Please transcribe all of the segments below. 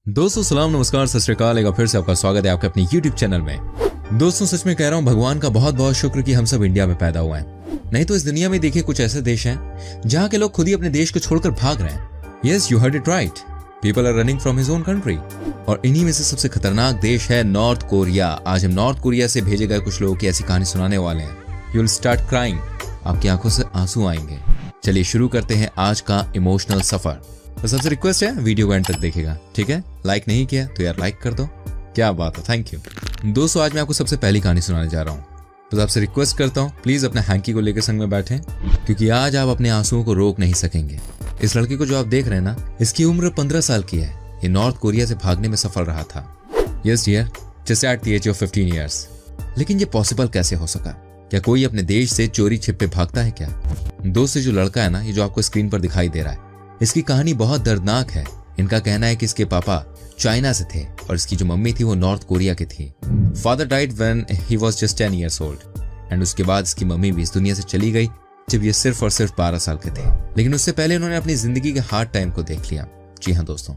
दोस्तों सलाम नमस्कार सत श्री अकाल। एक बार फिर से आपका स्वागत है आपके अपने YouTube चैनल में। दोस्तों सच में कह रहा हूँ, भगवान का बहुत बहुत शुक्र कि हम सब इंडिया में पैदा हुए हैं। नहीं तो इस दुनिया में देखिए कुछ ऐसे देश हैं जहाँ के लोग खुद ही अपने देश को छोड़कर भाग रहे हैं। Yes, you heard it right, people are running from his own country. और इन्हीं में से सबसे खतरनाक देश है नॉर्थ कोरिया। आज हम नॉर्थ कोरिया से भेजे गए कुछ लोगों की ऐसी कहानी सुनाने वाले हैं। यू विल स्टार्ट क्राइंग, आपकी आंखों से आंसू आएंगे। चलिए शुरू करते हैं आज का इमोशनल सफर। तो सबसे रिक्वेस्ट है वीडियो को एंड तक देखेगा, ठीक है? लाइक नहीं किया तो यार लाइक कर दो। क्या बात है, थैंक यू। दोस्तों आज मैं आपको सबसे पहली कहानी सुनाने जा रहा हूँ। तो आपसे रिक्वेस्ट करता हूँ प्लीज अपने हैंकी को लेकर संग में बैठें, क्योंकि आज आप अपने आंसुओं को रोक नहीं सकेंगे। इस लड़के को जो आप देख रहे हैं ना, इसकी उम्र 15 साल की है। ये नॉर्थ कोरिया से भागने में सफल रहा था। Yes dear, just at the age of 15 years. लेकिन ये पॉसिबल कैसे हो सका? क्या कोई अपने देश से चोरी छिपे भागता है क्या? दोस्त जो लड़का है ना, ये जो आपको स्क्रीन पर दिखाई दे रहा है, इसकी कहानी बहुत दर्दनाक है। इनका कहना है कि इसके पापा चाइना से थे और इसकी जो मम्मी थी वो नॉर्थ कोरिया की थी। Father died when he was just 10 years old and उसके बाद इसकी मम्मी भी इस दुनिया से चली गई जब ये सिर्फ और सिर्फ 12 साल के थे। लेकिन उससे पहले इन्होंने अपनी जिंदगी के हार्ड टाइम को देख लिया। जी हाँ दोस्तों,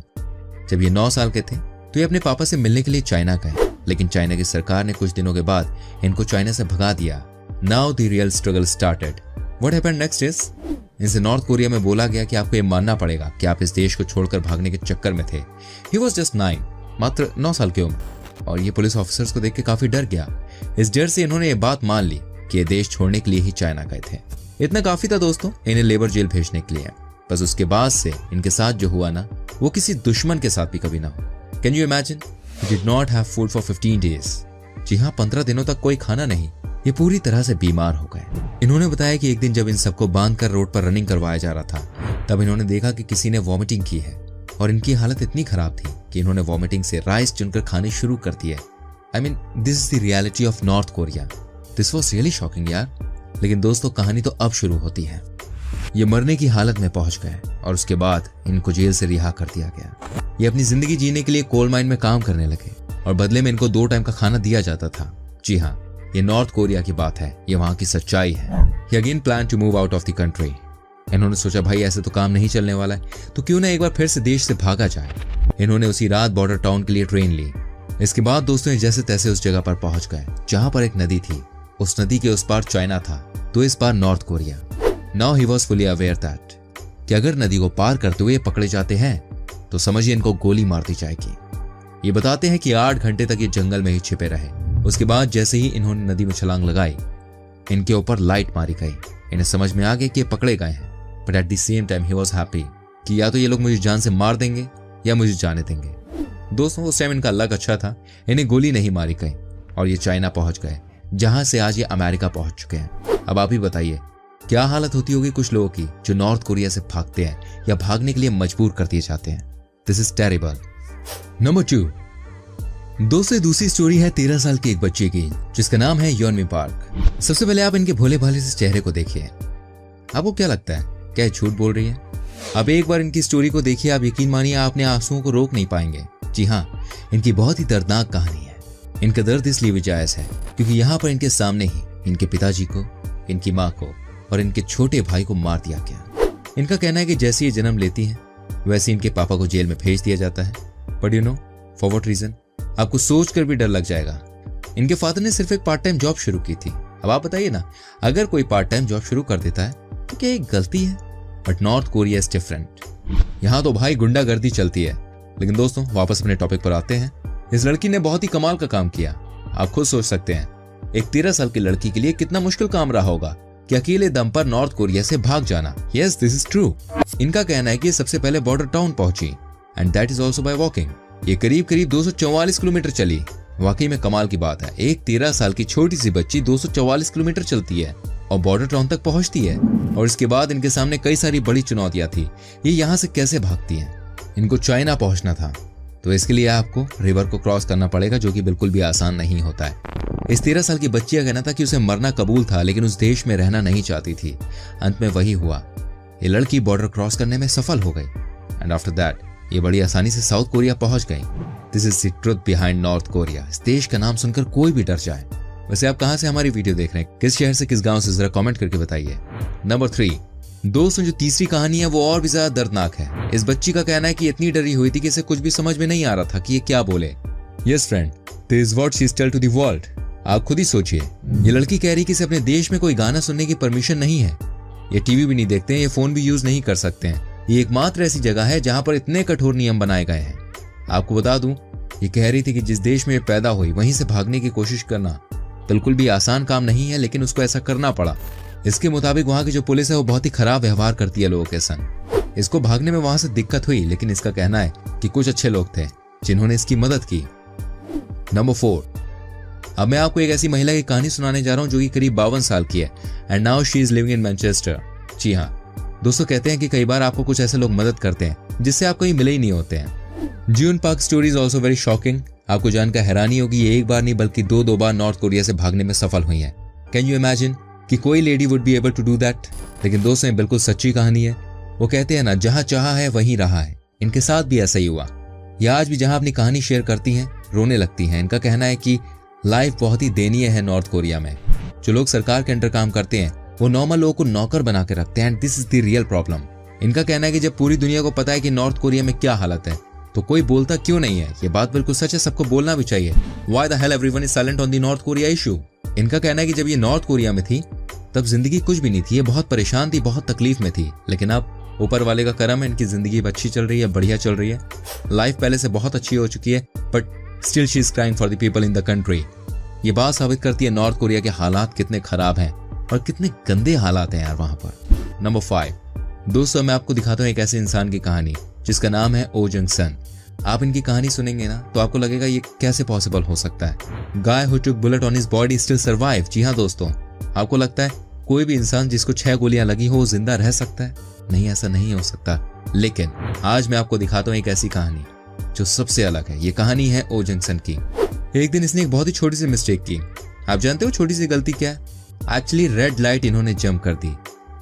जब ये 9 साल के थे तो ये अपने पापा से मिलने के लिए चाइना गए, लेकिन चाइना की सरकार ने कुछ दिनों के बाद इनको चाइना से भगा दिया। Now the real struggle started. What happened next is, इनसे नॉर्थ कोरिया में बोला गया कि आपको ये मानना पड़ेगा कि आप इस देश को छोड़कर भागने के चक्कर में थे। ही वॉज जस्ट 9, मात्र 9 साल की उम्र। और ये पुलिस ऑफिसर्स को देख के काफी डर गया। इस डर से इन्होंने ये बात मान ली कि ये देश छोड़ने के लिए ही चाइना गए थे। इतना काफी था दोस्तों इन्हें लेबर जेल भेजने के लिए। बस उसके बाद से इनके साथ जो हुआ ना, वो किसी दुश्मन के साथ भी कभी ना हो। Can you imagine, he did not have food for 15 days. जी हाँ, 15 दिनों तक कोई खाना नहीं। ये पूरी तरह से बीमार हो गए। इन्होंने बताया कि एक दिन जब इन सबको बांधकर रोड पर रनिंग करवाया जा रहा था, तब इन्होंने देखा कि किसी ने वॉमिटिंग की है और इनकी हालत इतनी खराब थी कि इन्होंने वॉमिटिंग से राइस चुनकर खाने शुरू कर दिए। I mean this is the reality of north Korea. This was really shocking यार। लेकिन दोस्तों कहानी तो अब शुरू होती है। ये मरने की हालत में पहुंच गए और उसके बाद इनको जेल से रिहा कर दिया गया। ये अपनी जिंदगी जीने के लिए कोल माइन में काम करने लगे और बदले में इनको 2 टाइम का खाना दिया जाता था। जी हाँ, ये नॉर्थ कोरिया की बात है, ये वहां की सच्चाई है। He again plan to move out of the country. इन्होंने सोचा भाई ऐसे तो काम नहीं चलने वाला है, तो क्यों ना एक बार फिर से देश से भागा जाए। इन्होंने उसी रात बॉर्डर टाउन के लिए ट्रेन ली। इसके बाद दोस्तों जैसे तैसे उस जगह पर पहुंच गए जहां पर एक नदी थी। उस नदी के उस पार चाइना था, तो इस पार North Korea. Now he was fully aware that कि अगर नदी को पार करते हुए पकड़े जाते हैं तो समझिए इनको गोली मार दी जाएगी। ये बताते हैं कि 8 घंटे तक ये जंगल में ही छिपे रहे। उसके बाद जैसे ही इन्होंने नदी में छलांग लगाई, इनके ऊपर लाइट मारी गई। इन्हें समझ में आ गया कि ये पकड़े गए हैं, but at the same time he was happy कि या तो ये लोग मुझे जान से मार देंगे या मुझे जाने देंगे। दोस्तों उस टाइम इनका लक अच्छा था, इन्हें गोली नहीं मारी गई और ये चाइना पहुंच गए, जहां से आज ये अमेरिका पहुंच चुके हैं। अब आप ही बताइए क्या हालत होती होगी कुछ लोगों की जो नॉर्थ कोरिया से भागते हैं या भागने के लिए मजबूर कर दिए जाते हैं। This is terrible. नंबर 2, दोस्तों दूसरी स्टोरी है 13 साल के एक बच्चे की, जिसका नाम है योनमी पार्क। सबसे पहले आप इनके भोले भाले से चेहरे को देखिए। आपको क्या लगता है क्या झूठ बोल रही है? अब एक बार इनकी स्टोरी को देखिए, आप यकीन मानिए आप अपने आंसुओं को रोक नहीं पाएंगे। जी हाँ, इनकी बहुत ही दर्दनाक कहानी है। इनका दर्द इसलिए भी जायज है क्योंकि यहाँ पर इनके सामने ही इनके पिताजी को, इनकी माँ को और इनके छोटे भाई को मार दिया गया। इनका कहना है कि जैसे ये जन्म लेती है वैसे इनके पापा को जेल में भेज दिया जाता है। But you know for what reason? आपको सोचकर भी डर लग जाएगा। इनके फादर ने सिर्फ एक पार्ट टाइम जॉब शुरू की थी। अब आप बताइए ना, अगर कोई पार्ट टाइम जॉब शुरू कर देता है तो क्या एक गलती है? But north Korea is different. यहाँ तो भाई गुंडागर्दी चलती है। लेकिन दोस्तों वापस अपने टॉपिक पर आते हैं। इस लड़की ने बहुत ही कमाल का काम किया। आप खुद सोच सकते हैं एक 13 साल की लड़की के लिए कितना मुश्किल काम रहा होगा कि अकेले दम पर नॉर्थ कोरिया से भाग जाना। Yes this is true. इनका कहना है कि सबसे पहले बॉर्डर टाउन पहुंची and that is also by walking. ये करीब 244 किलोमीटर चली। वाकई में कमाल की बात है, एक 13 साल की छोटी सी बच्ची 244 किलोमीटर चलती है और बॉर्डर टाउन तक पहुंचती है। और इसके बाद इनके सामने कई सारी बड़ी चुनौतियां थी। ये यहाँ से कैसे भागती हैं? इनको चाइना पहुंचना था, तो इसके लिए आपको रिवर को क्रॉस करना पड़ेगा, जो कि बिल्कुल भी आसान नहीं होता है। इस 13 साल की बच्ची का कहना था कि उसे मरना कबूल था, लेकिन उस देश में रहना नहीं चाहती थी। अंत में वही हुआ, ये लड़की बॉर्डर क्रॉस करने में सफल हो गई एंड आफ्टर दैट ये बड़ी आसानी से साउथ कोरिया पहुंच गई। This is the truth behind north Korea. इस देश का नाम सुनकर कोई भी डर जाए। वैसे आप कहां से हमारी वीडियो देख रहे हैं, किस शहर से, किस गांव से, जरा कमेंट करके बताइए। नंबर 3, दोस्तों जो तीसरी कहानी है वो और भी ज्यादा दर्दनाक है। इस बच्ची का कहना है कि इतनी डरी हुई थी कि इसे कुछ भी समझ में नहीं आ रहा था कि ये क्या बोले। Yes friend, this is what she tell to the world. आप खुद ही सोचिए, ये लड़की कह रही कि इसे अपने देश में कोई गाना सुनने की परमिशन नहीं है। ये टीवी भी नहीं देखते हैं, ये फोन भी यूज नहीं कर सकते हैं। ये एकमात्र ऐसी जगह है जहां पर इतने कठोर नियम बनाए गए हैं। आपको बता दूं, ये कह रही थी कि जिस देश में ये पैदा हुई वहीं से भागने की कोशिश करना बिल्कुल भी आसान काम नहीं है, लेकिन उसको ऐसा करना पड़ा। इसके मुताबिक वहां की जो पुलिस है वो बहुत ही खराब व्यवहार करती है लोगों के संग। इसको भागने में वहां से दिक्कत हुई, लेकिन इसका कहना है कि कुछ अच्छे लोग थे जिन्होंने इसकी मदद की। नंबर 4, अब मैं आपको एक ऐसी महिला की कहानी सुनाने जा रहा हूं जो कि करीब 52 साल की है and now she is living in Manchester. जी हाँ दोस्तों, कहते हैं कि कई बार आपको कुछ ऐसे लोग मदद करते हैं जिससे आप कहीं मिले ही नहीं होते हैं। Jun Park story is also very shocking. आपको जानकर हैरानी होगी, ये एक बार नहीं बल्कि दो बार नॉर्थ कोरिया से भागने में सफल हुई है। कैन यू इमेजिन कि कोई lady would be able to do that. लेकिन दोस्तों ये बिल्कुल सच्ची कहानी है। वो कहते हैं ना, जहां चाहा है वहीं रहा है। इनके साथ भी ऐसा ही हुआ। ये आज भी जहां अपनी कहानी शेयर करती हैं रोने लगती हैं। इनका कहना है कि लाइफ बहुत ही दयनीय है नॉर्थ कोरिया में। जो लोग सरकार के अंडर काम करते हैं वो नॉर्मल लोगों को नौकर बना के रखते हैं and this is the real problem. इनका कहना है कि जब पूरी दुनिया को पता है कि नॉर्थ कोरिया में क्या हालत है तो कोई बोलता क्यों नहीं है। ये बात बिल्कुल सच है, सबको बोलना भी चाहिए। Why the hell everyone is silent on the North Korea issue? इनका कहना है कि जब ये नॉर्थ कोरिया में थी तब जिंदगी कुछ भी नहीं थी, ये बहुत परेशान थी, बहुत तकलीफ में थी। लेकिन अब ऊपर वाले का करम है, इनकी जिंदगी अच्छी चल रही है, बढ़िया चल रही है। लाइफ पहले से बहुत अच्छी हो चुकी है, but still she is crying for the people in the country. ये बात साबित करती है नॉर्थ कोरिया के हालात कितने खराब हैं और कितने गंदे हालात हैं यार वहां पर। नंबर 5, दोस्तों मैं आपको दिखाता हूँ एक ऐसे इंसान की कहानी जिसका नाम है ओ जंग सन। आप इनकी कहानी सुनेंगे ना तो आपको लगेगा ये कैसे पॉसिबल हो सकता है। Guy who took bullet on his body still survive. जी हाँ दोस्तों, आपको लगता है कोई भी इंसान जिसको 6 गोलियां लगी हो वो जिंदा रह सकता है? नहीं, ऐसा नहीं हो सकता। लेकिन आज मैं आपको दिखाता हूँ एक ऐसी कहानी जो सबसे अलग है। ये कहानी है ओ जंग सन की। एक दिन इसने एक बहुत ही छोटी सी मिस्टेक की। आप जानते हो छोटी सी गलती क्या है? एक्चुअली रेड लाइट इन्होंने जंप कर दी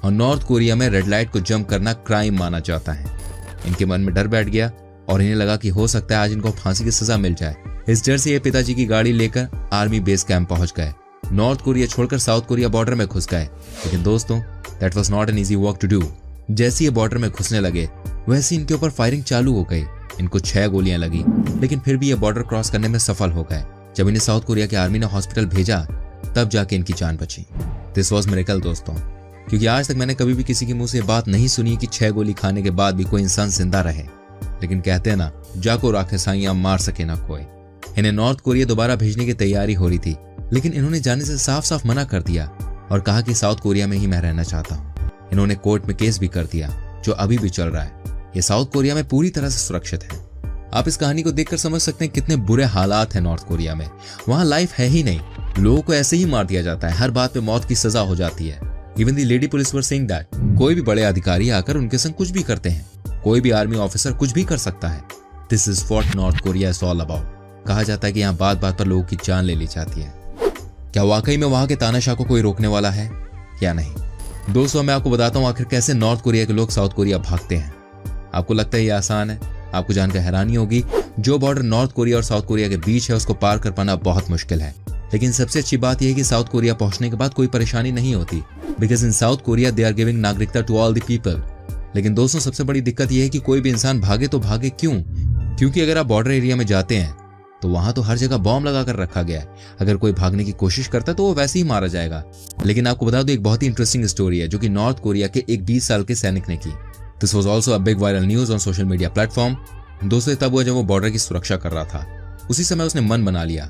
और नॉर्थ कोरिया में रेड लाइट को जंप करना क्राइम माना जाता है। इनके मन में डर बैठ गया और इन्हें लगा कि हो सकता है आज इनको फांसी की सजा मिल जाए। इस डर से ये पिताजी की गाड़ी लेकर आर्मी बेस कैंप पहुंच गए। नॉर्थ कोरिया छोड़कर साउथ कोरिया बॉर्डर में घुस गए। लेकिन दोस्तों that was not an easy work to do. जैसे ये बॉर्डर में घुसने लगे वैसे इनके ऊपर फायरिंग चालू हो गई। इनको 6 गोलियां लगी, लेकिन फिर भी ये बॉर्डर क्रॉस करने में सफल हो गए। जब इन्हें साउथ कोरिया के आर्मी ने हॉस्पिटल भेजा तब जाके इनकी जान बची। दिस वॉज मिरेकल दोस्तों, क्योंकि आज तक मैंने कभी भी किसी के मुंह से बात नहीं सुनी कि 6 गोली खाने के बाद भी कोई इंसान जिंदा रहे। लेकिन कहते हैं ना, जाको राखे साइयां मार सके ना कोई। इन्हें नॉर्थ कोरिया दोबारा भेजने की तैयारी हो रही थी, लेकिन इन्होंने जाने से साफ साफ मना कर दिया और कहा कि साउथ कोरिया में ही मैं रहना चाहता हूँ। इन्होंने कोर्ट में केस भी कर दिया जो अभी भी चल रहा है। ये साउथ कोरिया में पूरी तरह से सुरक्षित है। आप इस कहानी को देखकर समझ सकते हैं कितने बुरे हालात हैं नॉर्थ कोरिया में। वहां लाइफ है ही नहीं, लोगों को ऐसे ही मार दिया जाता है, हर बात पे मौत की सजा हो जाती है। Even the lady police were saying that कोई भी बड़े अधिकारी आकर उनके संग कुछ भी करते हैं, कोई भी आर्मी ऑफिसर कुछ भी कर सकता है। This is what north Korea is all about. कहा जाता है कि यहाँ बात बात पर लोगों की जान ले ली जाती है। क्या वाकई में वहां के तानाशाह को कोई रोकने वाला है या नहीं? दोस्तों मैं आपको बताता हूँ आखिर कैसे नॉर्थ कोरिया के लोग साउथ कोरिया भागते हैं। आपको लगता है ये आसान है? आपको जानकर हैरानी होगी, जो बॉर्डर नॉर्थ कोरिया और साउथ कोरिया के बीच है उसको पार कर पाना बहुत मुश्किल है। लेकिन सबसे अच्छी बात यह है कि साउथ कोरिया पहुंचने के बाद कोई परेशानी नहीं होती, because in South Korea they are giving नागरिकता टू ऑल द पीपल। लेकिन दोस्तों सबसे बड़ी दिक्कत यह है कि कोई भी इंसान भागे तो भागे क्यों? क्योंकि अगर आप बॉर्डर एरिया में जाते हैं तो वहां तो हर जगह बॉम्ब लगा कर रखा गया है। अगर कोई भागने की कोशिश करता है तो वो वैसे ही मारा जाएगा। लेकिन आपको बता दो एक बहुत ही इंटरेस्टिंग स्टोरी है जो कि नॉर्थ कोरिया के एक 20 साल के सैनिक ने की। This was also a big viral news on social media platform. दोस्तों तब हुआ जब वो बॉर्डर की सुरक्षा कर रहा था। उसी समय उसने मन बना लिया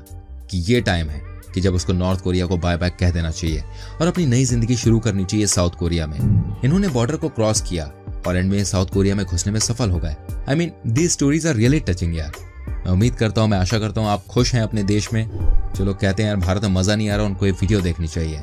कि ये टाइम है कि जब उसको नॉर्थ कोरिया को बाय बाय कह देना चाहिए और अपनी नई जिंदगी शुरू करनी चाहिए साउथ कोरिया में। इन्होंने बॉर्डर को क्रॉस किया और एंड में साउथ कोरिया में घुसने में सफल हो गए। I mean these stories are really touching यार। मैं उम्मीद करता हूँ, मैं आशा करता हूँ आप खुश हैं अपने देश में। जो लोग कहते हैं यार भारत में मजा नहीं आ रहा, उनको ये वीडियो देखनी चाहिए।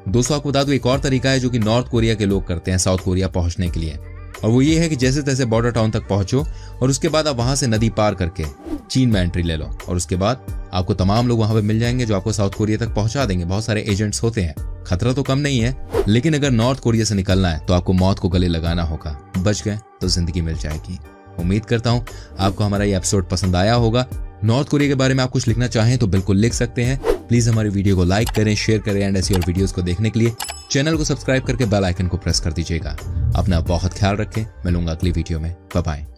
दोस्तों आपको बता दूं एक और तरीका है जो कि नॉर्थ कोरिया के लोग करते हैं साउथ कोरिया पहुंचने के लिए, और वो ये है कि जैसे तैसे बॉर्डर टाउन तक पहुंचो और उसके बाद आप वहां से नदी पार करके चीन में एंट्री ले लो और उसके बाद आपको तमाम लोग वहां पे मिल जाएंगे जो आपको साउथ कोरिया तक पहुंचा देंगे। बहुत सारे एजेंट्स होते हैं, खतरा तो कम नहीं है, लेकिन अगर नॉर्थ कोरिया से निकलना है तो आपको मौत को गले लगाना होगा। बच गए तो जिंदगी मिल जाएगी। उम्मीद करता हूं आपको हमारा ये एपिसोड पसंद आया होगा। नॉर्थ कोरिया के बारे में आप कुछ लिखना चाहें तो बिल्कुल लिख सकते हैं। प्लीज हमारी वीडियो को लाइक करें, शेयर करें एंड ऐसी और वीडियोस को देखने के लिए चैनल को सब्सक्राइब करके बेल आइकन को प्रेस कर दीजिएगा। अपना बहुत ख्याल रखें, मिलूंगा अगली वीडियो में। Bye bye.